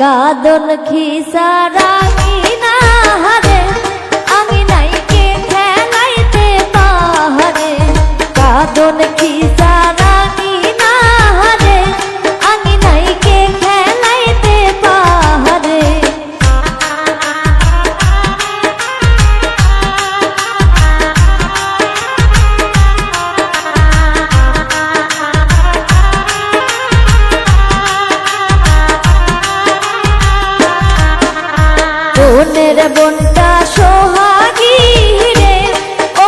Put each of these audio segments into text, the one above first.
কাদন খিসারাঙি না হারে আঙিনাইকে খেলাইতে পাহারে কাদন খিসারাঙি না হারে আঙিনাইকে খেলাইতে পাহারে বোনের বোনটা সোহাগী রে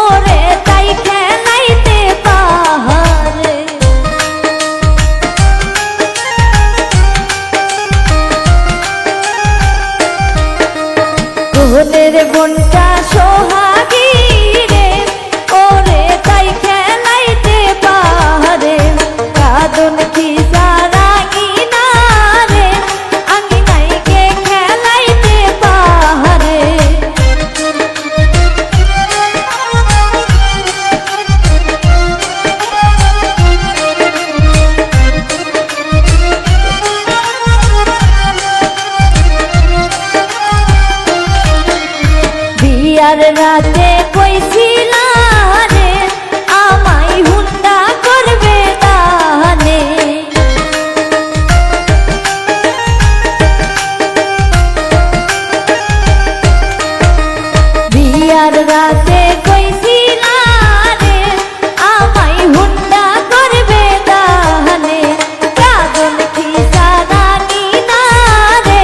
ওরে তাই খেলাইতে পাহারে বোনের বোনটা সোহাগী রে ওরে তাই খেলাইতে পাহারে কাদন খিসারাঙি না রে আঙিনাইকে খেলাইতে পাহারে বিয়ার রাতে কইছিলা রে আমায় হুন্ডা করবে দানে বিয়ার রাতে কইছিলা রে আমায় হুন্ডা করবে দানে কাদন খিসারাঙি না রে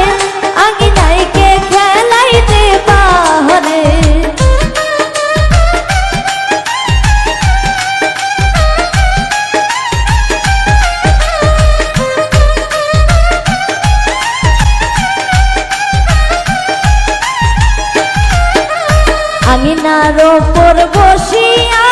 আঙিনাইকে খেলাইতে পাহারে আঙিনার ওপর বসিয়া